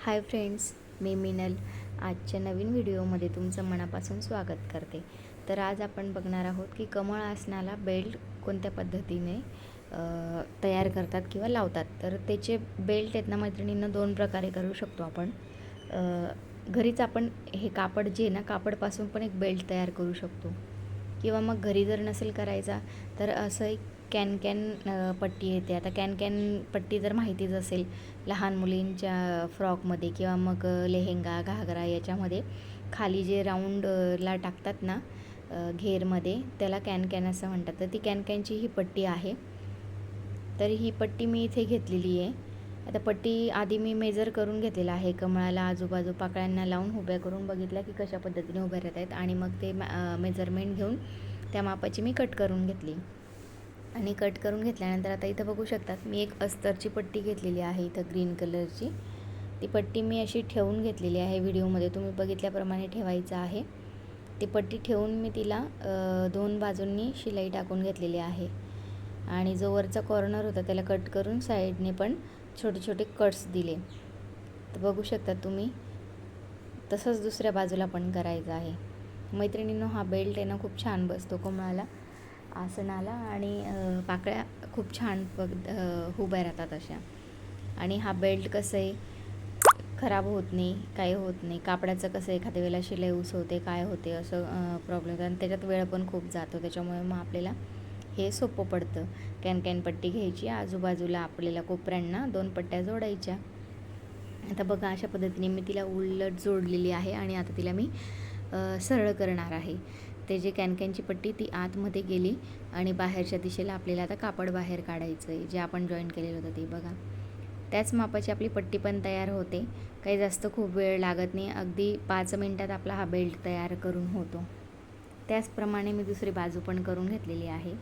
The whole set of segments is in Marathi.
हाय फ्रेंड्स, मी मिनल. आजच्या नवीन व्हिडिओमध्ये तुमचं मनापासून स्वागत करते. तर आज आपण बघणार आहोत की कमळ आसनाला बेल्ट कोणत्या पद्धतीने तयार करतात किंवा लावतात. तर त्याचे बेल्ट आहेत ना मैत्रिणींना दोन प्रकारे करू शकतो आपण. घरीच आपण हे कापड जे ना कापडपासून पण एक बेल्ट तयार करू शकतो, किंवा मग घरी जर नसेल करायचा तर असं एक कॅन पट्टी येते. आता कॅन पट्टी जर माहितीच असेल, लहान मुलींच्या फ्रॉकमध्ये किंवा मग लेहेंगा घागरा याच्यामध्ये खाली जे राऊंडला टाकतात ना घेरमध्ये, त्याला कॅन असं म्हणतात. तर ती कॅनची ही पट्टी आहे. तर ही पट्टी मी इथे घेतलेली आहे. आता पट्टी आधी मी मेजर करून घेतलेला आहे. कमळाला आजूबाजू पाकळ्यांना लावून उभ्या करून बघितल्या की कशा पद्धतीने उभ्या राहत आहेत, आणि मग ते मेजरमेंट घेऊन त्या मापाची मी कट करून घेतली. आणि कट करून घेतल्यानंतर आता इथं बघू शकतात मी एक अस्तरची पट्टी घेतलेली आहे. इथं ग्रीन कलरची ती पट्टी मी अशी ठेवून घेतलेली आहे. व्हिडिओमध्ये तुम्ही बघितल्याप्रमाणे ठेवायचं आहे. ती पट्टी ठेवून मी तिला दोन बाजूंनी शिलाई टाकून घेतलेली आहे. आणि जो वरचा कॉर्नर होता त्याला कट करून साईडने पण छोटे छोटे कट्स दिले. तर बघू शकता तुम्ही, तसंच दुसऱ्या बाजूला पण करायचं आहे. मैत्रिणींनो, हा बेल्ट आहे ना खूप छान बसतो कमळाला आसनाला, आणि पाकळ्या खूप छान उभ्या राहतात अशा. आणि हा बेल्ट कसं आहे, खराब होत नाही, काय होत नाही. कापडाचं कसं एखाद्या वेळेला शिलाई उसवते, काय होते असं प्रॉब्लेम, आणि त्याच्यात वेळ पण खूप जातो. त्याच्यामुळे मग आपल्याला हे सोपं पडतं. कॅन पट्टी घ्यायची, आजूबाजूला आपल्याला कोपऱ्यांना 2 पट्ट्या जोडायच्या. आता बघा, अशा पद्धतीने मी तिला उलट जोडलेली आहे. आणि आता तिला मी सरळ करणार आहे. ते जे कॅनची पट्टी ती आतमध्ये गेली आणि बाहेरच्या दिशेला आपल्याला आता कापड बाहेर काढायचं आहे, जे आपण जॉईन केलेलं होतं ते. बघा, त्याच मापाची आपली पट्टी पण तयार होते. काही जास्त खूप वेळ लागत नाही, अगदी 5 मिनटात आपला हा बेल्ट तयार करून होतो. त्याचप्रमाणे मी दुसरी बाजू पण करून घेतलेली आहे.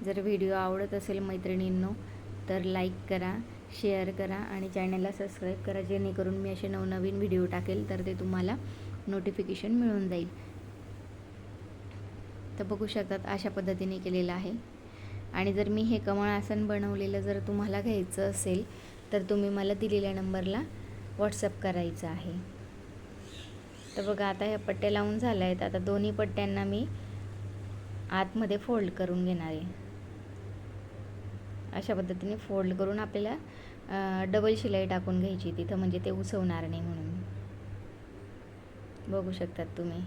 जर व्हिडिओ आवडत असेल मैत्रिणींनो तर लाईक करा, शेअर करा आणि चॅनलला सबस्क्राईब करा, जेणेकरून मी असे नवनवीन व्हिडिओ टाकेल तर ते तुम्हाला नोटिफिकेशन मिळून जाईल. तर बघू शकतात अशा पद्धतीने केलेलं आहे. आणि जर मी हे कमळ आसन बनवलेलं जर तुम्हाला घ्यायचं असेल तर तुम्ही मला दिलेल्या नंबरला व्हॉट्सअप करायचं आहे. तर बघा, आता ह्या पट्ट्या लावून झाल्या आहेत. आता दोन्ही पट्ट्यांना मी आतमध्ये फोल्ड करून घेणार आहे. अशा पद्धतीने फोल्ड करून आपल्याला डबल शिलाई टाकून घ्यायची तिथं, म्हणजे ते उसवणार नाही म्हणून. बघू शकतात तुम्ही.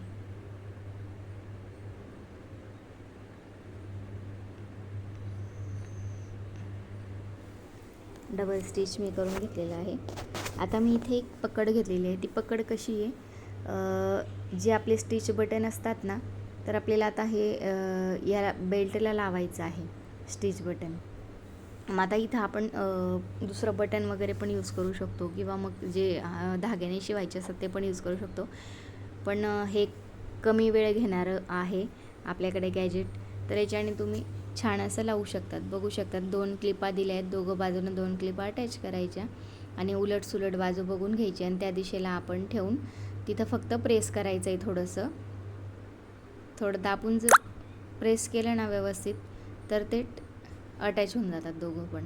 डबल स्टिच मी करून घेतलेलं आहे. आता मी इथे एक पकड घेतलेली आहे. ती पकड कशी आहे, जे आपले स्टिच बटन असतात ना, तर आपल्याला आता हे या बेल्टला लावायचं आहे स्टिच बटन. मग आता इथं आपण दुसरं बटन वगैरे पण यूज करू शकतो, किंवा मग जे धाग्याने शिवायचे असतात ते पण यूज करू शकतो. पण हे कमी वेळ घेणारं आहे आपल्याकडे गॅजेट, तर याच्याने तुम्ही छान असं लावू शकतात. बघू शकतात 2 क्लिपा दिल्या आहेत. दोघं बाजूनं 2 क्लिपा अटॅच करायच्या आणि उलट सुलट बाजू बघून घ्यायची, आणि त्या दिशेला आपण ठेवून तिथं फक्त प्रेस करायचं आहे. थोडं दाबून जर प्रेस केलं ना व्यवस्थित तर ते अटॅच होऊन जातात दोघं पण.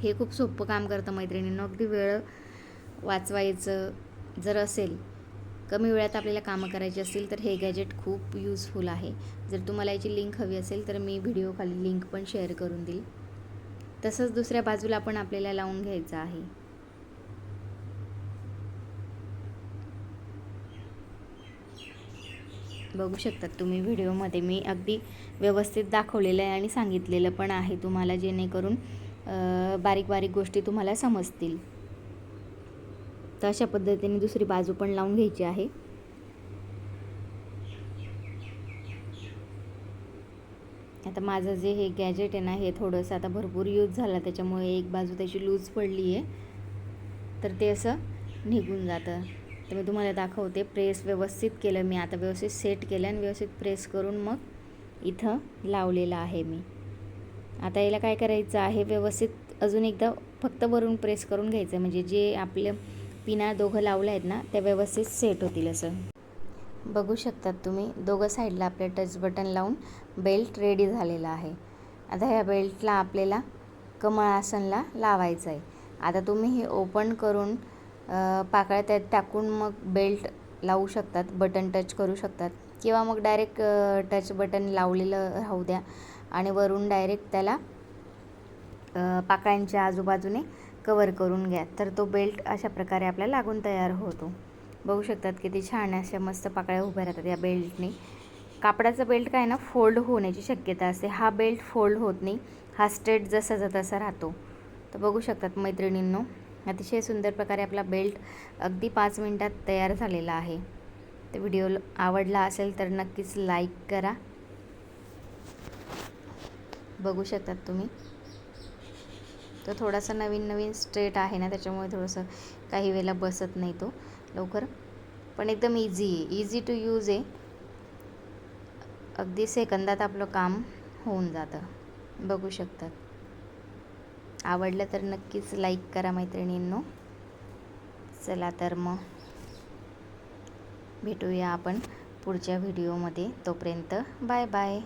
हे खूप सोपं काम करतं मैत्रिणींनो. अगदी वेळ वाचवायचं जर असेल, कमी वेळात आपल्याला कामं करायची असतील तर हे गॅजेट खूप यूजफुल आहे. जर तुम्हाला याची लिंक हवी असेल तर मी व्हिडिओ खाली लिंक पण शेअर करून देईल. तसंच दुसऱ्या बाजूला पण आपल्याला लावून घ्यायचं आहे. बघू शकतात तुम्ही, व्हिडिओमध्ये मी अगदी व्यवस्थित दाखवलेलं आहे आणि सांगितलेलं पण आहे तुम्हाला, जेणेकरून बारीक बारीक गोष्टी तुम्हाला समजतील. तर अशा पद्धतीने दुसरी बाजू पण लावून घ्यायची आहे. आता माझं जे हे गॅजेट आहे ना, हे थोडंसं आता भरपूर यूज झालं, त्याच्यामुळे एक बाजू त्याची लूज पडली आहे, तर ते असं निघून जातं. तर मी तुम्हाला दाखवते. प्रेस व्यवस्थित केलं मी, आता व्यवस्थित सेट केलं आणि व्यवस्थित प्रेस करून मग इथं लावलेलं आहे मी. आता याला काय करायचं आहे, व्यवस्थित अजून एकदा फक्त वरून प्रेस करून घ्यायचं, म्हणजे जे आपलं पिना दोघं लावलं आहेत ना त्या व्यवस्थित सेट होतील असं. बघू शकतात तुम्ही, दोघं साईडला आपले टच बटन लावून बेल्ट रेडी झालेला आहे. आता ह्या बेल्टला आपल्याला कमळ आसनला लावायचं आहे. आता तुम्ही हे ओपन करून पाकळ्या त्यात टाकून मग बेल्ट लावू शकतात, बटन टच करू शकतात किंवा मग डायरेक्ट टच बटन लावलेलं राहू द्या आणि वरून डायरेक्ट त्याला पाकळ्यांच्या आजूबाजूने कवर करून घ्या. तर तो बेल्ट अशा प्रकारे आपला लागून तयार होतो. बघू शकतात किती छान अशा मस्त पाकळ्या उभ्या राहतात या बेल्टने. कापडाचा बेल्ट काय ना फोल्ड होण्याची शक्यता असते, हा बेल्ट फोल्ड होत नाही, हा स्ट्रेट जसाचा तसा राहतो. तर बघू शकतात मैत्रिणींनो, अतिशय सुंदर प्रकारे आपला बेल्ट अगदी 5 मिनिटात तयार झालेला आहे. तर व्हिडिओ आवडला असेल तर नक्कीच लाईक करा. बघू शकतात तुम्ही, तो थोडासा नवीन स्ट्रेट आहे ना, त्याच्यामुळे थोडंसं काही वेळेला बसत नाही तो लवकर, पण एकदम इझी टू यूज आहे. अगदी सेकंदात आपलं काम होऊन जातं. बघू शकतात. आवडलं तर नक्कीच लाईक करा मैत्रिणींनो. चला तर मग भेटूया आपण पुढच्या व्हिडिओमध्ये. तोपर्यंत बाय बाय.